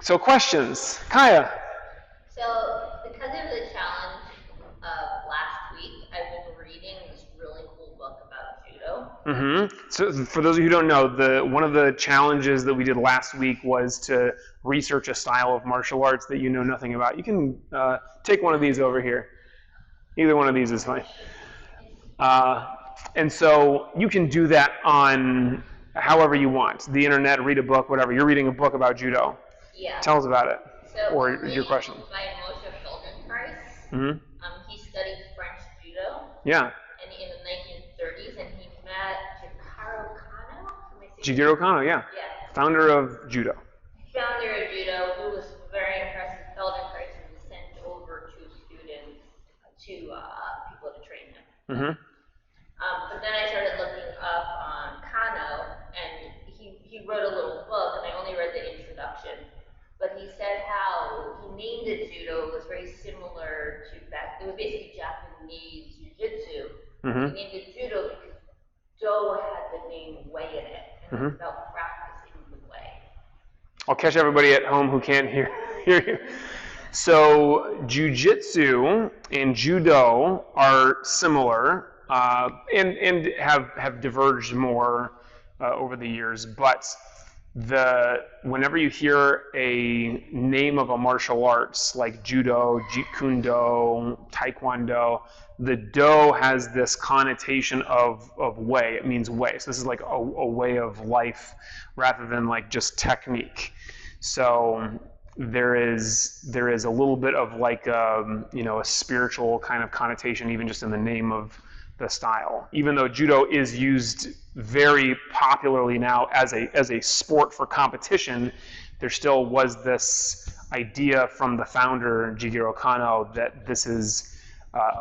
So questions, Kaya. So, because of the challenge of last week, I've been reading this really cool book about judo. So for those of you who don't know, one of the challenges that we did last week was to research a style of martial arts that you know nothing about. You can take one of these over here. Either one of these is fine. And so you can do that on however you want. The internet, read a book, whatever. You're reading a book about judo. Yeah. Tell us about it. So, Or your question. by Moshe Feldenkrais. He studied French judo. Yeah. In the 1930s, and he met Jigoro Kano. Jigoro Kano, yeah. Yeah. Founder of judo. Founder of judo, who was very impressed with Feldenkrais and was sent over to students, to people to train him. But then I started looking up on Kano, and he wrote a little book, and I only read the introduction. But he said how he named it judo was very similar to it was basically Japanese jiu-jitsu. He named it judo because do had the name way in it, and it's about practicing the way. I'll catch everybody at home who can't hear you. So jiu-jitsu and judo are similar and have diverged more over the years, but whenever you hear a name of a martial arts like judo, jeet kune do, taekwondo, the do has this connotation of way. It means way. So this is like a way of life rather than like just technique. So there is a little bit of like a spiritual kind of connotation even just in the name of the style. Even though judo is used very popularly now as a sport for competition, there still was this idea from the founder, Jigoro Kano, that this is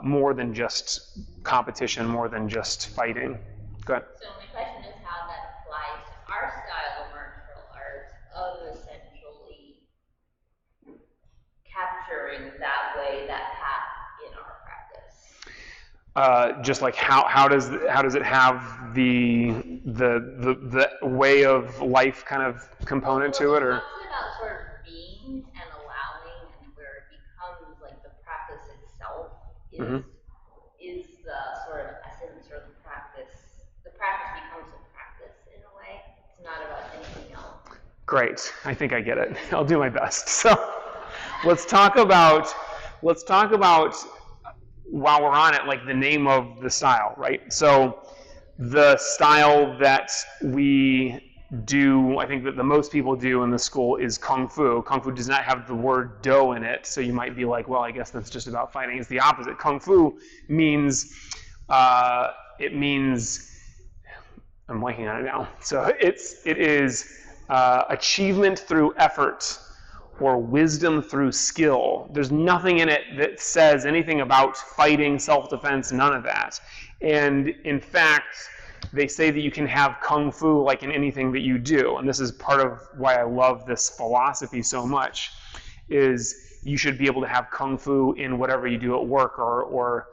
more than just competition, more than just fighting. Go ahead. So my question is how that applies to our style of martial arts of essentially capturing that way, that path in our practice. Just like how does it have the way of life kind of component to it, or? It talks about sort of being and allowing, and where it becomes like the practice itself is the sort of essence or the practice. The practice becomes a practice in a way. It's not about anything else. Great. I think I get it. I'll do my best. So let's talk about while we're on it, like the name of the style, right? So the style that we do, I think that the most people do in the school is Kung Fu. Kung Fu does not have the word do in it, so you might be like, well, I guess that's just about fighting. It's the opposite. Kung Fu means, I'm blanking on it now. So it is achievement through effort or wisdom through skill. There's nothing in it that says anything about fighting, self-defense, none of that. And in fact, they say that you can have Kung Fu like in anything that you do. And this is part of why I love this philosophy so much, is you should be able to have Kung Fu in whatever you do at work or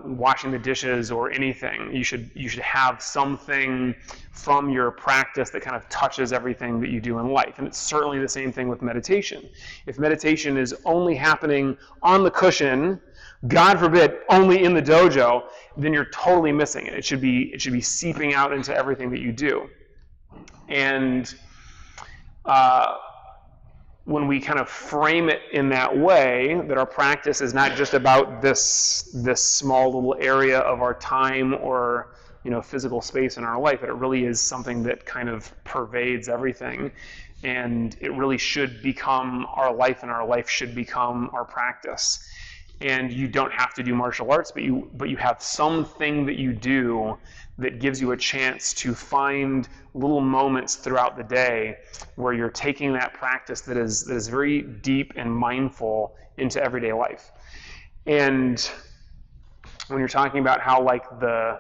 washing the dishes or anything. You should have something from your practice that kind of touches everything that you do in life. And it's certainly the same thing with meditation. If meditation is only happening on the cushion, God forbid, only in the dojo, then you're totally missing it. It should be seeping out into everything that you do. And when we kind of frame it in that way, that our practice is not just about this small little area of our time or physical space in our life, that it really is something that kind of pervades everything, and it really should become our life, and our life should become our practice. And you don't have to do martial arts, but you have something that you do that gives you a chance to find little moments throughout the day where you're taking that practice that is very deep and mindful into everyday life. And when you're talking about how like the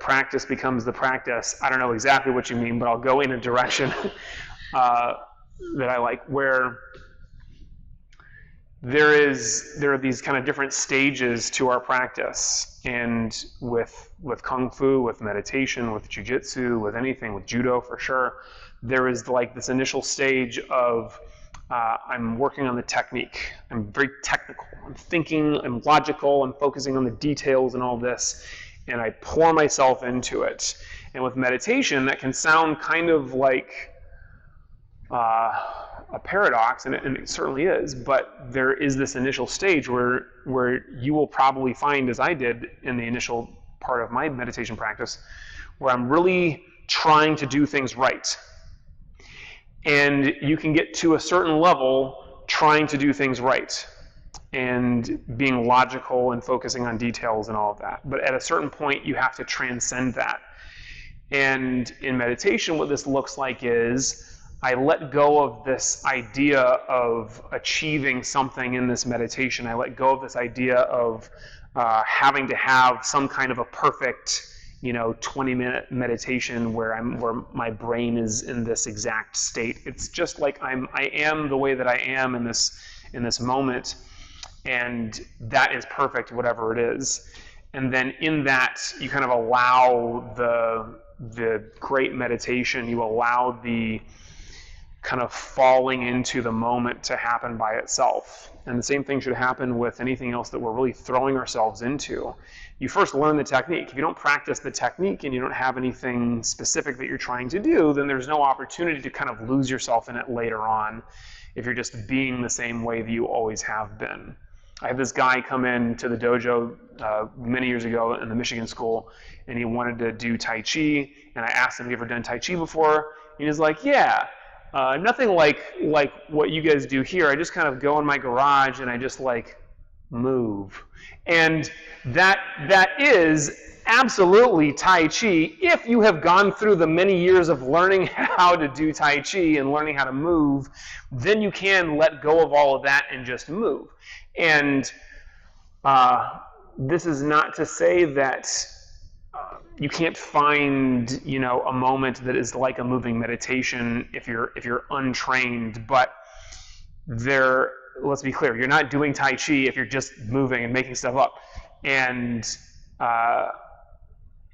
practice becomes the practice, I don't know exactly what you mean, but I'll go in a direction that I like, where there are these kind of different stages to our practice. And with Kung Fu, with meditation, with Jiu-Jitsu, with anything, with Judo for sure, there is like this initial stage of I'm working on the technique. I'm very technical. I'm thinking, I'm logical, I'm focusing on the details and all this, and I pour myself into it. And with meditation, that can sound kind of like a paradox, and it certainly is, but there is this initial stage where you will probably find, as I did in the initial part of my meditation practice, where I'm really trying to do things right. And you can get to a certain level trying to do things right and being logical and focusing on details and all of that. But at a certain point, you have to transcend that. And in meditation, what this looks like is I let go of this idea of achieving something in this meditation. I let go of this idea of having to have some kind of a perfect 20-minute meditation where my brain is in this exact state. It's just like I am the way that I am in this moment, and that is perfect, whatever it is. And then in that, you kind of allow the great meditation, you allow the kind of falling into the moment to happen by itself. And the same thing should happen with anything else that we're really throwing ourselves into. You first learn the technique. If you don't practice the technique and you don't have anything specific that you're trying to do, then there's no opportunity to kind of lose yourself in it later on if you're just being the same way that you always have been. I had this guy come in to the dojo many years ago in the Michigan school, and he wanted to do Tai Chi, and I asked him, have you ever done Tai Chi before? And he was like, yeah. Nothing like what you guys do here. I just kind of go in my garage and I just move. And that is absolutely Tai Chi if you have gone through the many years of learning how to do Tai Chi and learning how to move, then you can let go of all of that and just move. And this is not to say that you can't find, a moment that is like a moving meditation if you're untrained. But let's be clear, you're not doing Tai Chi if you're just moving and making stuff up. And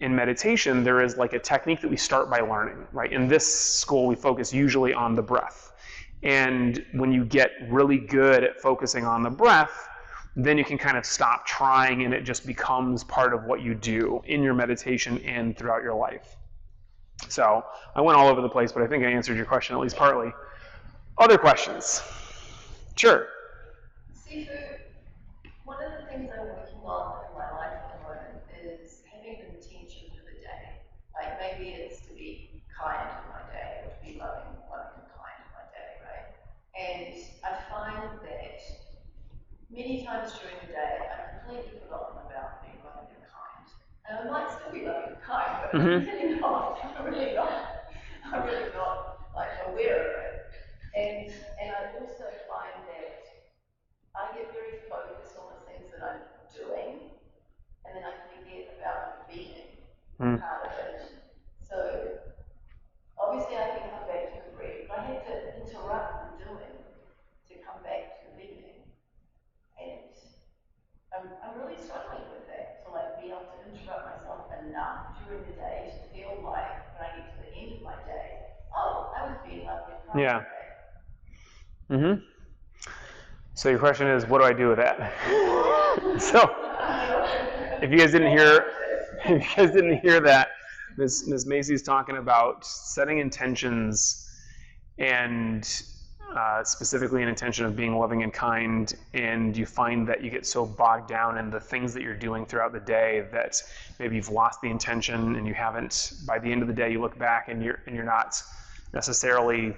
in meditation, there is like a technique that we start by learning, right? In this school, we focus usually on the breath. And when you get really good at focusing on the breath, then you can kind of stop trying and it just becomes part of what you do in your meditation and throughout your life. So I went all over the place, but I think I answered your question at least partly. Other questions? Sure. Seafood, one of the things I'm working on in my life at the moment is having an intention for the day. Like maybe it's to be kind in my day, or to be loving and kind in my day, right? And I find that many times during the day, I've completely forgotten about being loving and kind. And I might still be loving and kind, but I'm really not. I'm really not like aware of it. And I also find that I get very focused on the things that I'm doing, and then I forget about the being part of it. So obviously I can come back to the breath, but I had to interrupt the doing to come back to the being. And I'm really struggling with that, to be able to interrupt myself enough during the day to feel like when I get to the end of my day, oh, I was being lovely and kind today. Mm-hmm. So your question is, what do I do with that? So if you guys didn't hear that, Ms. Macy's talking about setting intentions and specifically an intention of being loving and kind, and you find that you get so bogged down in the things that you're doing throughout the day that maybe you've lost the intention and you haven't, by the end of the day you look back and you're not necessarily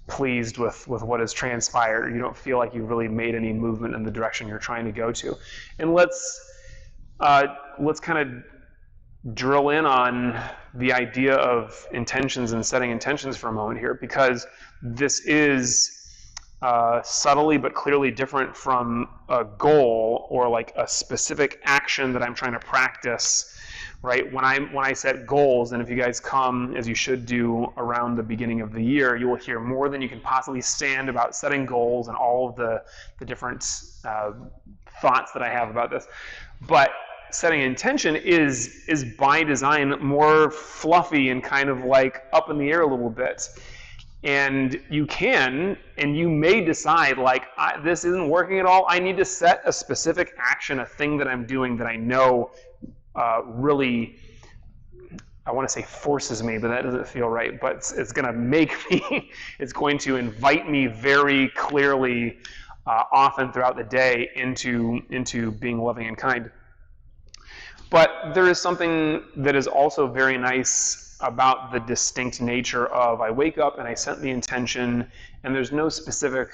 pleased with what has transpired. You don't feel like you've really made any movement in the direction you're trying to go to. And let's kind of drill in on the idea of intentions and setting intentions for a moment here, because this is subtly but clearly different from a goal or like a specific action that I'm trying to practice. Right? When I set goals, and if you guys come, as you should do, around the beginning of the year, you will hear more than you can possibly stand about setting goals and all of the different thoughts that I have about this. But setting intention is by design more fluffy and kind of like up in the air a little bit. And you can, and you may decide, like, this isn't working at all. I need to set a specific action, a thing that I'm doing that I know really, I want to say forces me, but that doesn't feel right. But it's going to make me, it's going to invite me very clearly, often throughout the day, into being loving and kind. But there is something that is also very nice about the distinct nature of I wake up and I set the intention, and there's no specific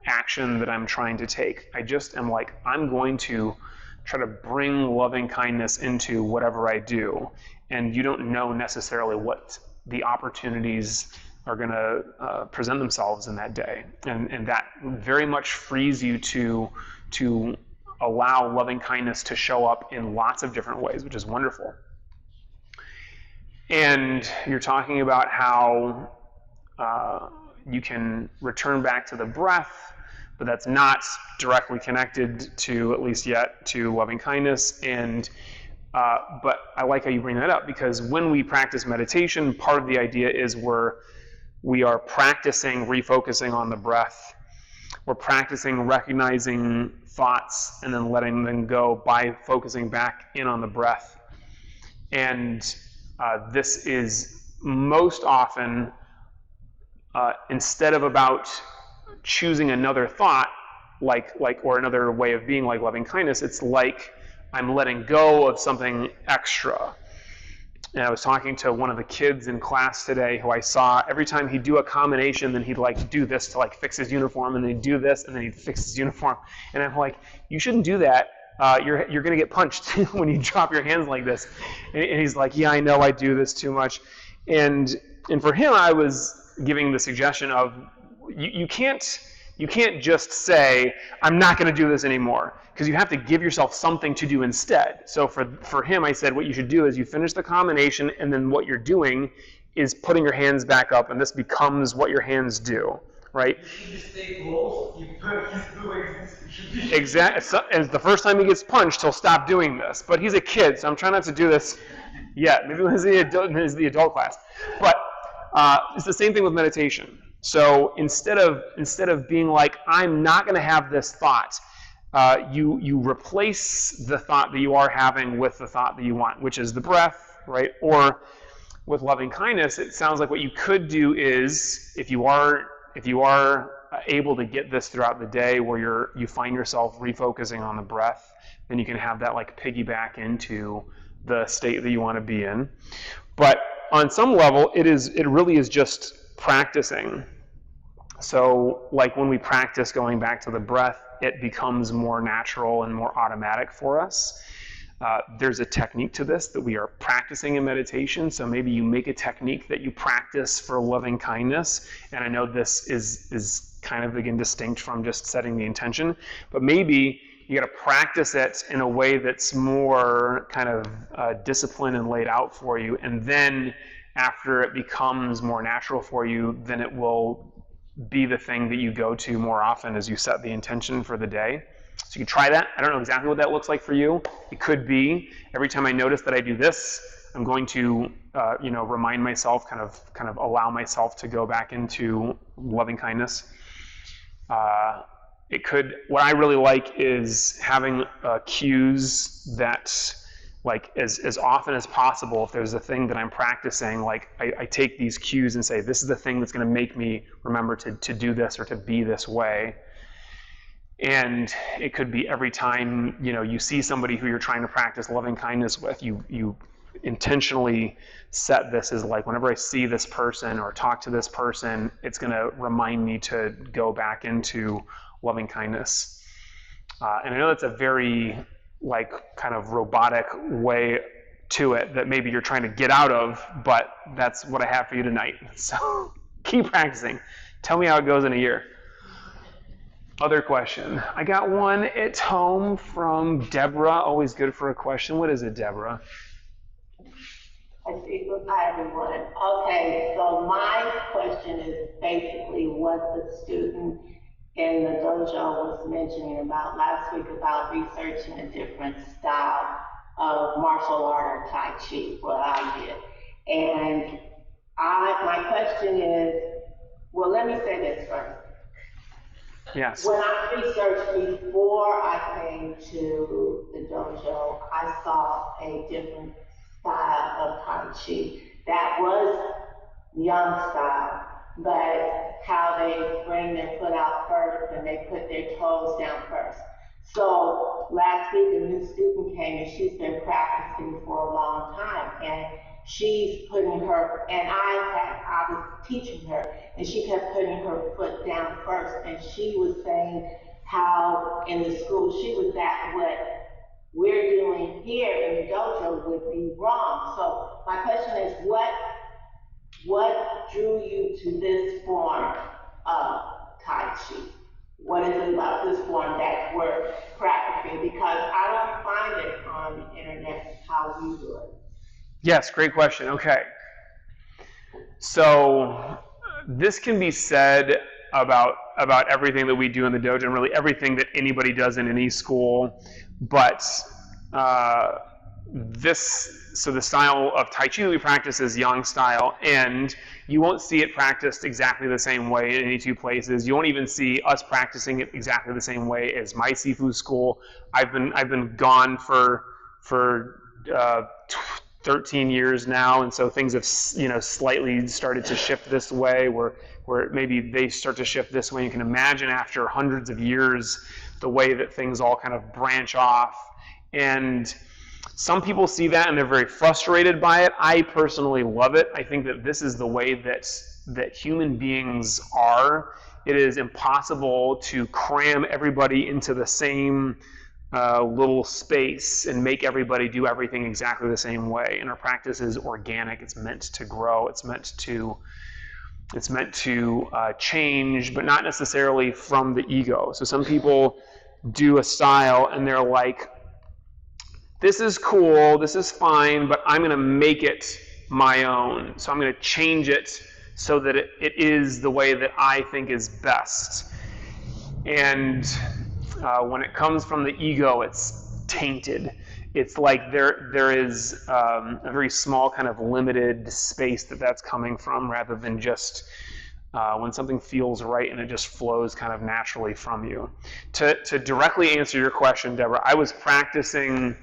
action that I'm trying to take. I just am like, I'm going to try to bring loving kindness into whatever I do. And you don't know necessarily what the opportunities are going to present themselves in that day. And that very much frees you to allow loving kindness to show up in lots of different ways, which is wonderful. And you're talking about how you can return back to the breath, but that's not directly connected to, at least yet, to loving kindness. And but I like how you bring that up, because when we practice meditation, part of the idea is we are practicing refocusing on the breath. We're practicing recognizing thoughts and then letting them go by focusing back in on the breath. And this is most often, instead of about choosing another thought, or another way of being like loving kindness, it's like I'm letting go of something extra. And I was talking to one of the kids in class today who I saw every time he'd do a combination, then he'd like do this to like fix his uniform, and then he'd do this, and then he'd fix his uniform. And I'm like, you shouldn't do that. You're going to get punched when you drop your hands like this. And he's like, yeah, I know I do this too much. And for him, I was giving the suggestion of you can't just say, I'm not going to do this anymore, because you have to give yourself something to do instead. So for him, I said what you should do is you finish the combination, and then what you're doing is putting your hands back up, and this becomes what your hands do, right? You stay close, you put his doing this. Exactly. So, and the first time he gets punched, he'll stop doing this. But he's a kid, so I'm trying not to do this yet. Maybe it's the adult class. But it's the same thing with meditation. So instead of being like, I'm not going to have this thought, you replace the thought that you are having with the thought that you want, which is the breath, right? Or with loving kindness, it sounds like what you could do is, if you are able to get this throughout the day, where you find yourself refocusing on the breath, then you can have that like piggyback into the state that you want to be in. But on some level, it really is just practicing. So like when we practice going back to the breath, it becomes more natural and more automatic for us. There's a technique to this that we are practicing in meditation. So maybe you make a technique that you practice for loving kindness. And I know this is kind of, again, distinct from just setting the intention. But maybe you got to practice it in a way that's more kind of disciplined and laid out for you. And then after it becomes more natural for you, then it will be the thing that you go to more often as you set the intention for the day. So you can try that. I don't know exactly what that looks like for you. It could be every time I notice that I do this, I'm going to remind myself, kind of allow myself to go back into loving kindness. What I really like is having cues that, like, as often as possible, if there's a thing that I'm practicing, like I take these cues and say, this is the thing that's going to make me remember to do this or to be this way. And it could be every time you see somebody who you're trying to practice loving kindness with, you intentionally set this as like, whenever I see this person or talk to this person, it's going to remind me to go back into loving kindness. And I know that's a very kind of robotic way to it that maybe you're trying to get out of, but that's what I have for you tonight. So keep practicing. Tell me how it goes in a year. Other question. I got one at home from Deborah. Always good for a question. What is it, Deborah? Hi, everyone. Okay, so my question is basically what the student in the dojo was mentioning about last week about researching a different style of martial art or Tai Chi, what I did. And my question is, Well, let me say this first. Yes. When I researched before I came to the dojo, I saw a different style of Tai Chi that was young style, but how they bring their foot out first and they put their toes down first. So last week a new student came and she's been practicing for a long time, and she's putting her, and I was teaching her, and she kept putting her foot down first, and she was saying how in the school she was at what we're doing here in the dojo would be wrong. So my question is, what drew you to this form of Tai Chi? What is it about this form that we're practicing? Because I don't find it on the internet how you do it. Yes, great question. Okay. So this can be said about everything that we do in the dojo, and really everything that anybody does in any school. But the style of Tai Chi that we practice is Yang style, and you won't see it practiced exactly the same way in any two places. You won't even see us practicing it exactly the same way as my Sifu school. I've been gone for 13 years now, and so things have slightly started to shift this way, where maybe they start to shift this way. You can imagine after hundreds of years the way that things all kind of branch off, and some people see that and they're very frustrated by it. I personally love it. I think that this is the way that human beings are. It is impossible to cram everybody into the same little space and make everybody do everything exactly the same way. And our practice is organic. It's meant to grow. It's meant to change, but not necessarily from the ego. So some people do a style and they're like, this is cool, this is fine, but I'm going to make it my own. So I'm going to change it so that it is the way that I think is best. And when it comes from the ego, it's tainted. It's like there is a very small kind of limited space that's coming from, rather than just when something feels right and it just flows kind of naturally from you. To directly answer your question, Deborah, I was practicing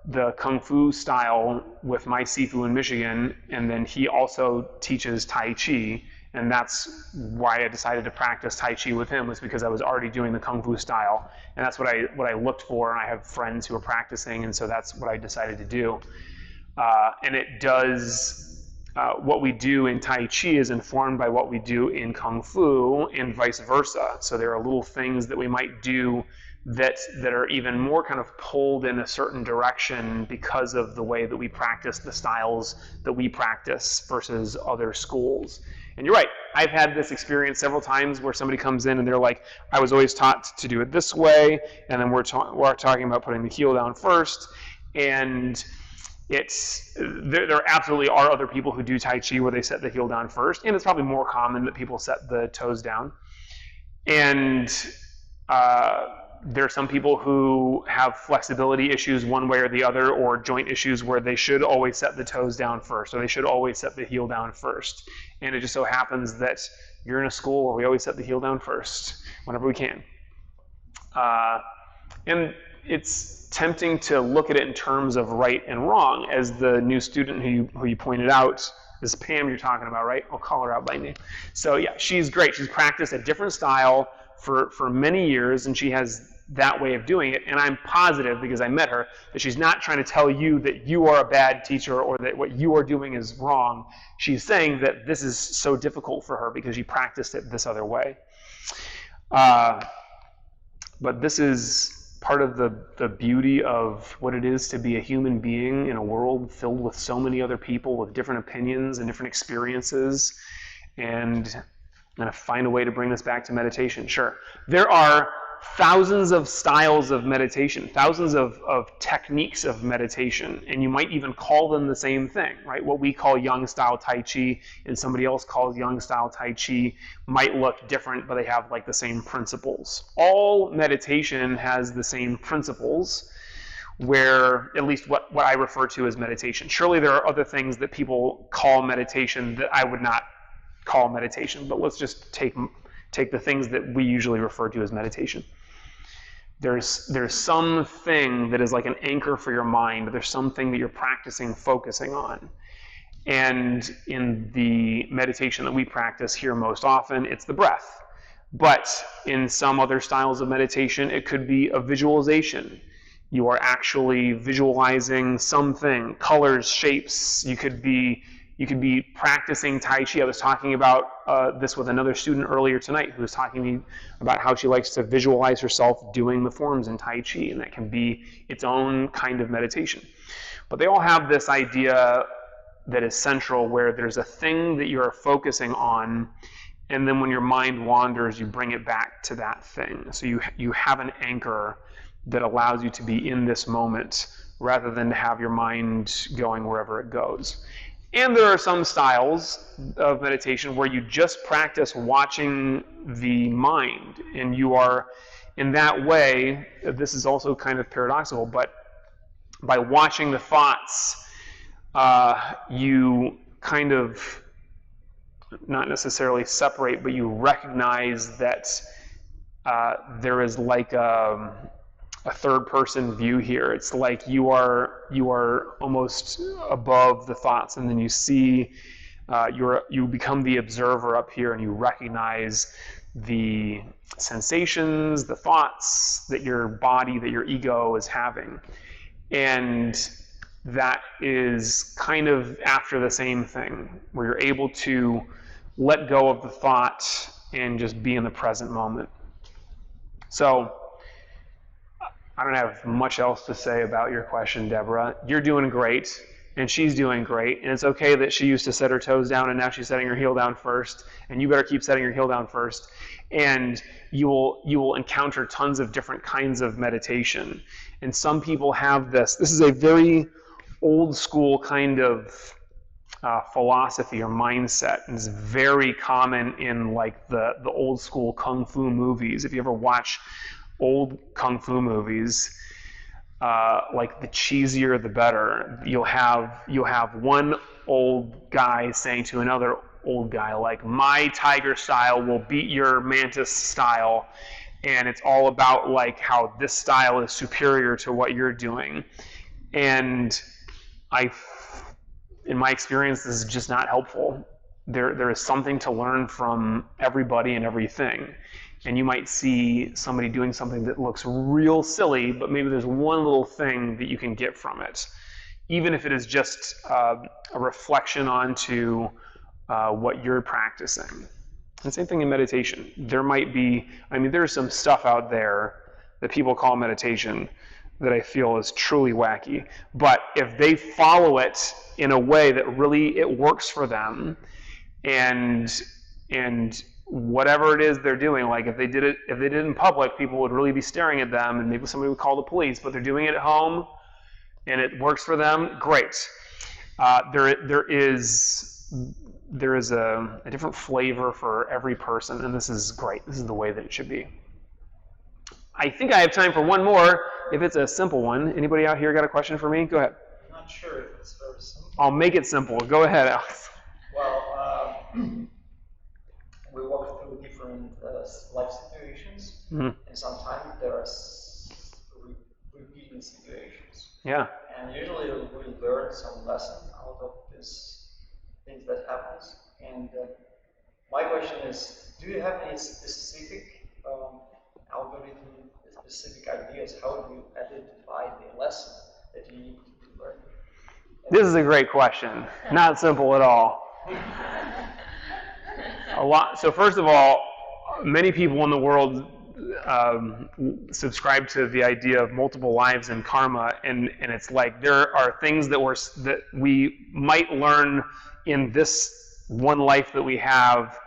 the Kung Fu style with my Sifu in Michigan, and then he also teaches Tai Chi, and that's why I decided to practice Tai Chi with him, was because I was already doing the Kung Fu style, and that's what I looked for, and I have friends who are practicing, and so that's what I decided to do. And it does, what we do in Tai Chi is informed by what we do in Kung Fu, and vice versa. So there are little things that we might do that are even more kind of pulled in a certain direction because of the way that we practice the styles that we practice versus other schools. And you're right, I've had this experience several times where somebody comes in and they're like, I was always taught to do it this way, and then we're talking about putting the heel down first, and there absolutely are other people who do Tai Chi where they set the heel down first, and it's probably more common that people set the toes down. And there are some people who have flexibility issues one way or the other, or joint issues where they should always set the toes down first, or they should always set the heel down first. And it just so happens that you're in a school where we always set the heel down first whenever we can. And it's tempting to look at it in terms of right and wrong, as the new student who you pointed out, this Pam you're talking about, right? I'll call her out by name. So yeah, she's great. She's practiced a different style for many years, and she has that way of doing it, and I'm positive, because I met her, that she's not trying to tell you that you are a bad teacher or that what you are doing is wrong. She's saying that this is so difficult for her because she practiced it this other way. But this is part of the beauty of what it is to be a human being in a world filled with so many other people with different opinions and different experiences. And I'm going to find a way to bring this back to meditation. Sure. There are thousands of styles of meditation, thousands of techniques of meditation, and you might even call them the same thing, right? What we call Yang style Tai Chi and somebody else calls Yang style Tai Chi might look different, but they have like the same principles. All meditation has the same principles, where at least what I refer to as meditation. Surely there are other things that people call meditation that I would not call meditation, but let's just take the things that we usually refer to as meditation. There's something that is like an anchor for your mind. There's something that you're practicing, focusing on. And in the meditation that we practice here most often, it's the breath. But in some other styles of meditation, it could be a visualization. You are actually visualizing something, colors, shapes. You could be practicing Tai Chi. I was talking about this with another student earlier tonight who was talking to me about how she likes to visualize herself doing the forms in Tai Chi, and that can be its own kind of meditation. But they all have this idea that is central, where there's a thing that you're focusing on, and then when your mind wanders, you bring it back to that thing. So you have an anchor that allows you to be in this moment rather than to have your mind going wherever it goes. And there are some styles of meditation where you just practice watching the mind, and you are, in that way, this is also kind of paradoxical, but by watching the thoughts, you kind of, not necessarily separate, but you recognize that there is like a third-person view here. It's like you are almost above the thoughts, and then you see you become the observer up here, and you recognize the sensations, the thoughts that your body, that your ego is having, and that is kind of after the same thing, where you're able to let go of the thought and just be in the present moment. So I don't have much else to say about your question, Deborah. You're doing great, and she's doing great, and it's okay that she used to set her toes down and now she's setting her heel down first, and you better keep setting your heel down first. And you will encounter tons of different kinds of meditation. And some people have this is a very old school kind of philosophy or mindset, and it's very common in like the old school kung fu movies. If you ever watch old kung fu movies, like the cheesier the better. You'll have one old guy saying to another old guy, like, my tiger style will beat your mantis style, and it's all about like how this style is superior to what you're doing. And in my experience, this is just not helpful. There is something to learn from everybody and everything. And you might see somebody doing something that looks real silly, but maybe there's one little thing that you can get from it, even if it is just a reflection onto what you're practicing. And same thing in meditation. There might be, there's some stuff out there that people call meditation that I feel is truly wacky. But if they follow it in a way that really it works for them, and whatever it is they're doing, like if they did it in public, people would really be staring at them, and maybe somebody would call the police. But they're doing it at home, and it works for them. Great. There is a different flavor for every person, and this is great. This is the way that it should be. I think I have time for one more, if it's a simple one. Anybody out here got a question for me? Go ahead. I'm not sure if it's very simple. I'll make it simple. Go ahead, Alex. Well, we walk through different life situations, and sometimes there are repeating situations. Yeah. And usually we learn some lesson out of this things that happens. And my question is, do you have any specific algorithm, specific ideas? How do you identify the lesson that you need to learn? This is a great question. Not simple at all. So first of all, many people in the world subscribe to the idea of multiple lives and karma, and it's like there are things that we might learn in this one life that we have,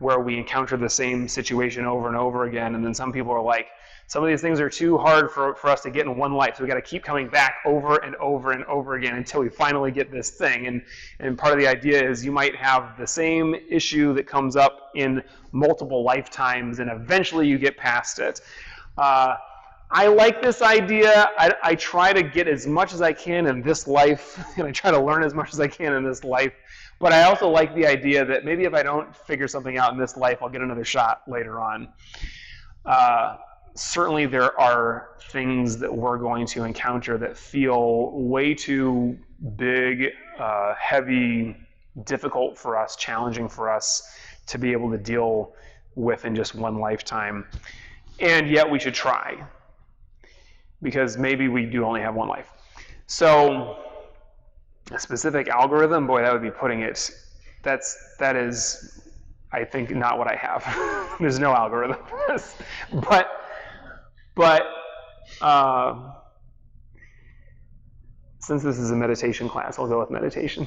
where we encounter the same situation over and over again, and then some people are like, some of these things are too hard for us to get in one life, so we got to keep coming back over and over and over again until we finally get this thing. And part of the idea is you might have the same issue that comes up in multiple lifetimes, and eventually you get past it. I like this idea. I try to get as much as I can in this life, and I try to learn as much as I can in this life. But I also like the idea that maybe if I don't figure something out in this life, I'll get another shot later on. Certainly there are things that we're going to encounter that feel way too big, heavy, difficult for us, challenging for us to be able to deal with in just one lifetime. And yet we should try, because maybe we do only have one life. So a specific algorithm, boy, that would be putting it, that is, I think, not what I have. There's no algorithm. But since this is a meditation class, I'll go with meditation.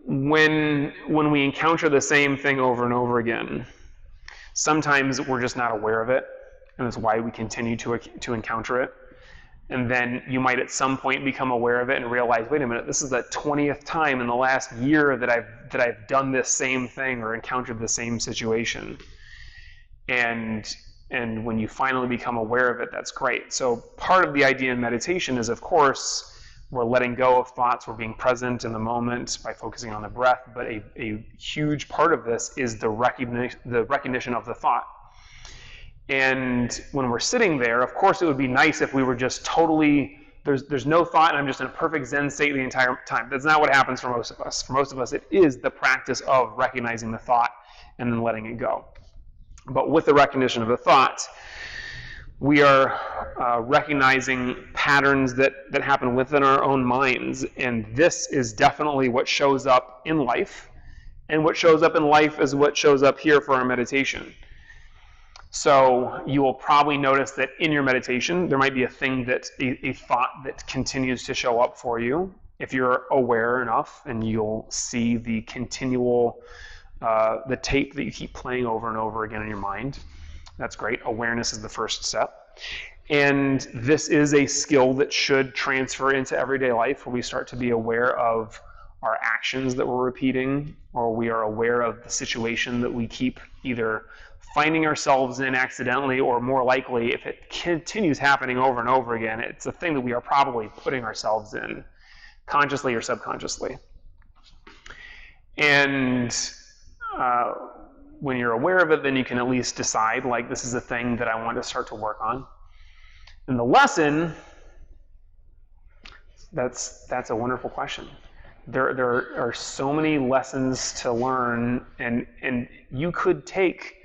When we encounter the same thing over and over again, sometimes we're just not aware of it, and that's why we continue to encounter it. And then you might at some point become aware of it and realize, wait a minute, this is the 20th time in the last year that I've done this same thing or encountered the same situation. And when you finally become aware of it, that's great. So part of the idea in meditation is, of course, we're letting go of thoughts, we're being present in the moment by focusing on the breath, but a huge part of this is the recognition of the thought. And when we're sitting there, of course it would be nice if we were just totally, there's no thought and I'm just in a perfect Zen state the entire time. That's not what happens for most of us. For most of us, it is the practice of recognizing the thought and then letting it go. But with the recognition of the thought, we are recognizing patterns that happen within our own minds. And this is definitely what shows up in life. And what shows up in life is what shows up here for our meditation. So you will probably notice that in your meditation, there might be a thing a thought that continues to show up for you. If you're aware enough, and you'll see the continual, the tape that you keep playing over and over again in your mind. That's great. Awareness is the first step. And this is a skill that should transfer into everyday life, where we start to be aware of our actions that we're repeating, or we are aware of the situation that we keep either finding ourselves in accidentally, or more likely, if it continues happening over and over again, it's a thing that we are probably putting ourselves in, consciously or subconsciously. And when you're aware of it, then you can at least decide, like, this is a thing that I want to start to work on. And the lesson, that's a wonderful question. There are so many lessons to learn, and you could take,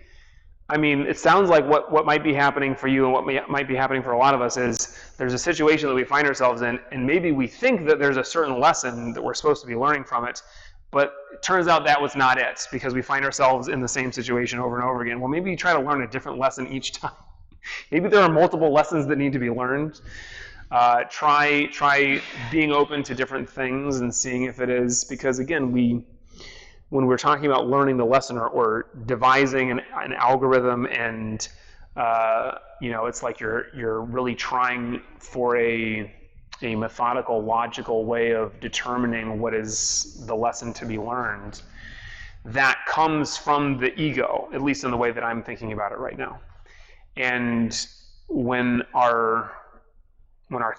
I mean, it sounds like what might be happening for you and what might be happening for a lot of us is there's a situation that we find ourselves in, and maybe we think that there's a certain lesson that we're supposed to be learning from it, but it turns out that was not it, because we find ourselves in the same situation over and over again. Well, maybe you try to learn a different lesson each time. Maybe there are multiple lessons that need to be learned. Try being open to different things and seeing if it is, because again, when we're talking about learning the lesson or devising an algorithm, and it's like you're really trying for a methodical, logical way of determining what is the lesson to be learned, that comes from the ego, at least in the way that I'm thinking about it right now. And when our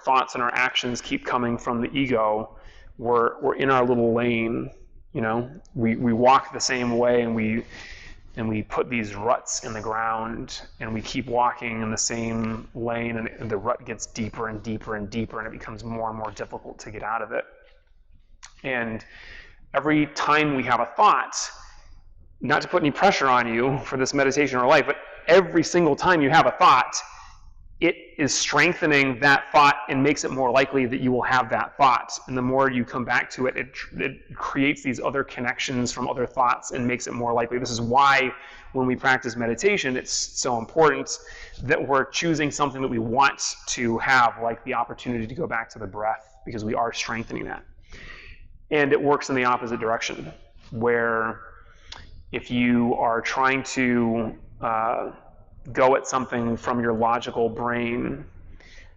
thoughts and our actions keep coming from the ego, we're in our little lane. We walk the same way, and we put these ruts in the ground, and we keep walking in the same lane, and the rut gets deeper and deeper and deeper, and it becomes more and more difficult to get out of it. And every time we have a thought, not to put any pressure on you for this meditation or life, but every single time you have a thought, it is strengthening that thought and makes it more likely that you will have that thought. And the more you come back to it, it creates these other connections from other thoughts and makes it more likely. This is why when we practice meditation, it's so important that we're choosing something that we want to have, like the opportunity to go back to the breath, because we are strengthening that. And it works in the opposite direction, where if you are trying to go at something from your logical brain,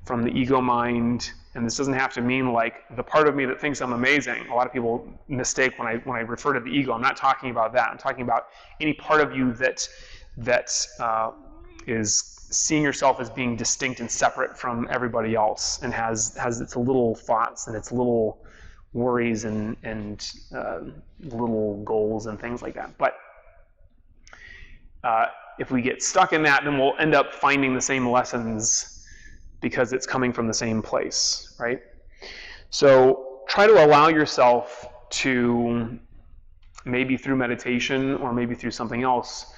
from the ego mind, and this doesn't have to mean like the part of me that thinks I'm amazing. A lot of people mistake when I refer to the ego. I'm not talking about that. I'm talking about any part of you that is seeing yourself as being distinct and separate from everybody else, and has its little thoughts and its little worries and little goals and things like that. But if we get stuck in that, then we'll end up finding the same lessons because it's coming from the same place, right? So try to allow yourself to, maybe through meditation or maybe through something else,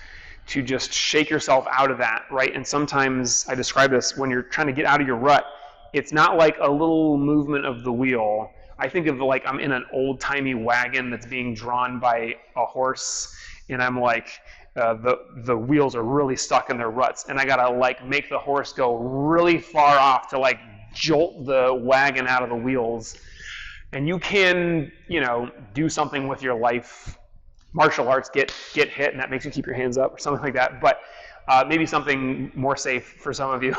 to just shake yourself out of that, right? And sometimes I describe this when you're trying to get out of your rut. It's not like a little movement of the wheel. I think of like I'm in an old-timey wagon that's being drawn by a horse, and I'm like, the wheels are really stuck in their ruts, and I gotta like make the horse go really far off to like jolt the wagon out of the wheels. And you can, do something with your life. Martial arts, get hit, and that makes you keep your hands up or something like that. But maybe something more safe for some of you.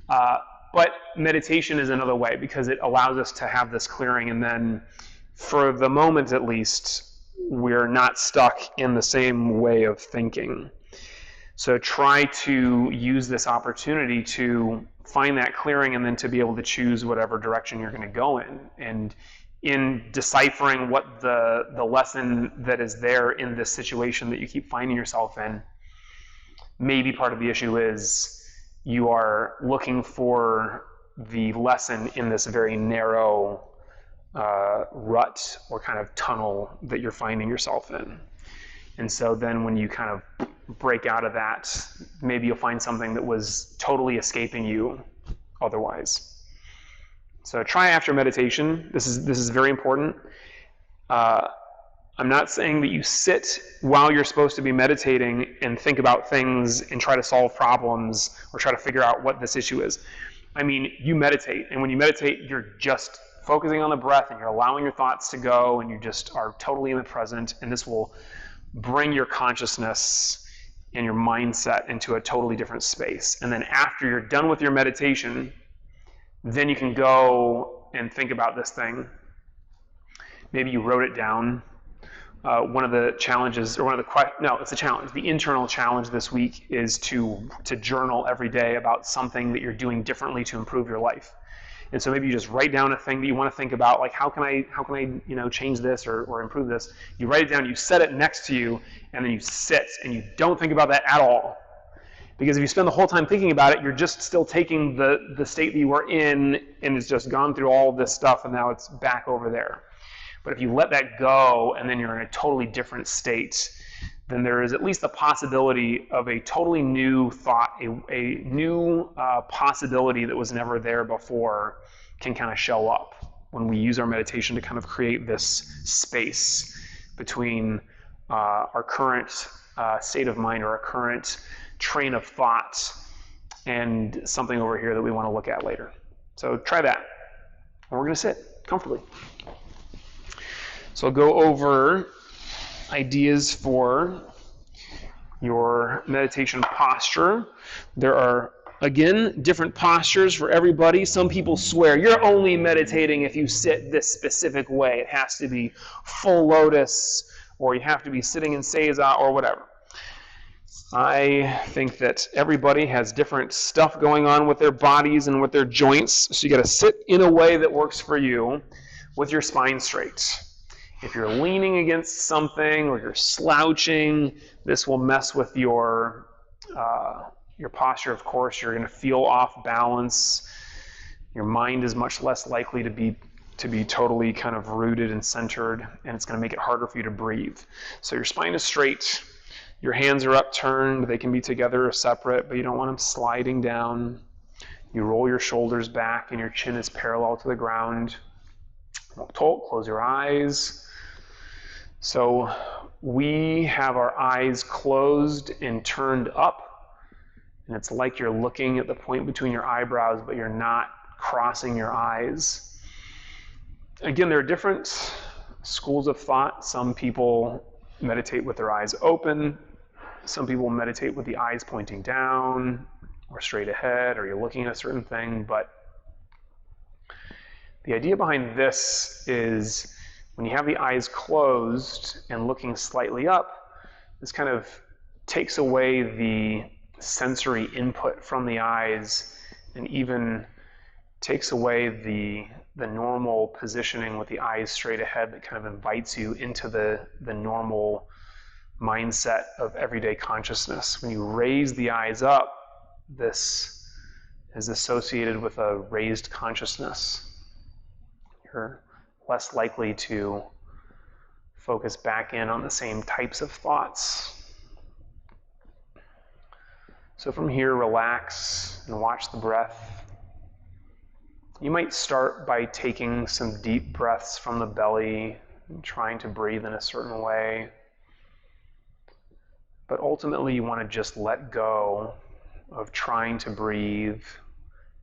But meditation is another way because it allows us to have this clearing, and then for the moment at least, we're not stuck in the same way of thinking. So try to use this opportunity to find that clearing and then to be able to choose whatever direction you're going to go in. And in deciphering what the lesson that is there in this situation that you keep finding yourself in, maybe part of the issue is you are looking for the lesson in this very narrow rut or kind of tunnel that you're finding yourself in. And so then when you kind of break out of that, maybe you'll find something that was totally escaping you otherwise. So try after meditation. This is very important. I'm not saying that you sit while you're supposed to be meditating and think about things and try to solve problems or try to figure out what this issue is. I mean, you meditate, and when you meditate, you're just focusing on the breath and you're allowing your thoughts to go, and you just are totally in the present, and this will bring your consciousness and your mindset into a totally different space. And then after you're done with your meditation, then you can go and think about this thing. Maybe you wrote it down. One of the challenges, or it's a challenge. The internal challenge this week is to journal every day about something that you're doing differently to improve your life. And so maybe you just write down a thing that you want to think about, like how can I change this or improve this. You write it down, you set it next to you, and then you sit and you don't think about that at all. Because if you spend the whole time thinking about it, you're just still taking the state that you were in, and it's just gone through all this stuff, and now it's back over there. But if you let that go, and then you're in a totally different state, then there is at least the possibility of a totally new thought, a new possibility that was never there before can kind of show up when we use our meditation to kind of create this space between our current state of mind or our current train of thought and something over here that we want to look at later. So try that. And we're going to sit comfortably. So I'll go over ideas for your meditation posture. There are, again, different postures for everybody. Some people swear you're only meditating if you sit this specific way. It has to be full lotus, or you have to be sitting in seiza, or whatever. I think that everybody has different stuff going on with their bodies and with their joints, so you got to sit in a way that works for you with your spine straight. If you're leaning against something or you're slouching, this will mess with your posture. Of course, you're going to feel off balance. Your mind is much less likely to be totally kind of rooted and centered, and it's going to make it harder for you to breathe. So your spine is straight. Your hands are upturned. They can be together or separate, but you don't want them sliding down. You roll your shoulders back, and your chin is parallel to the ground. Close your eyes. So we have our eyes closed and turned up, and it's like you're looking at the point between your eyebrows, but you're not crossing your eyes. Again, there are different schools of thought. Some people meditate with their eyes open. Some people meditate with the eyes pointing down or straight ahead, or you're looking at a certain thing. But the idea behind this is when you have the eyes closed and looking slightly up, this kind of takes away the sensory input from the eyes and even takes away the normal positioning with the eyes straight ahead that kind of invites you into the normal mindset of everyday consciousness. When you raise the eyes up, this is associated with a raised consciousness. You're less likely to focus back in on the same types of thoughts. So from here, relax and watch the breath. You might start by taking some deep breaths from the belly and trying to breathe in a certain way. But ultimately, you want to just let go of trying to breathe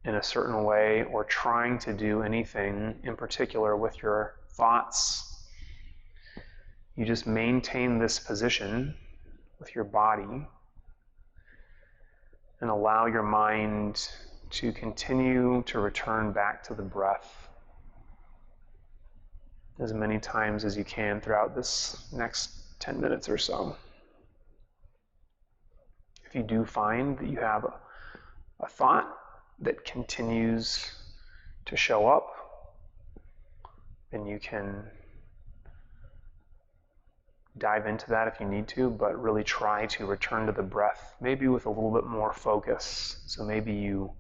in a certain way or trying to do anything in particular with your thoughts. You just maintain this position with your body and allow your mind to continue to return back to the breath as many times as you can throughout this next 10 minutes or so. If you do find that you have a thought that continues to show up, then you can dive into that if you need to, but really try to return to the breath, maybe with a little bit more focus. So maybe you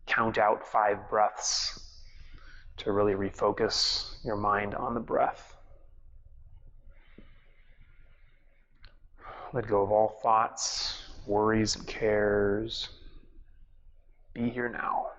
count out 5 breaths to really refocus your mind on the breath. Let go of all thoughts, worries, and cares. Be here now.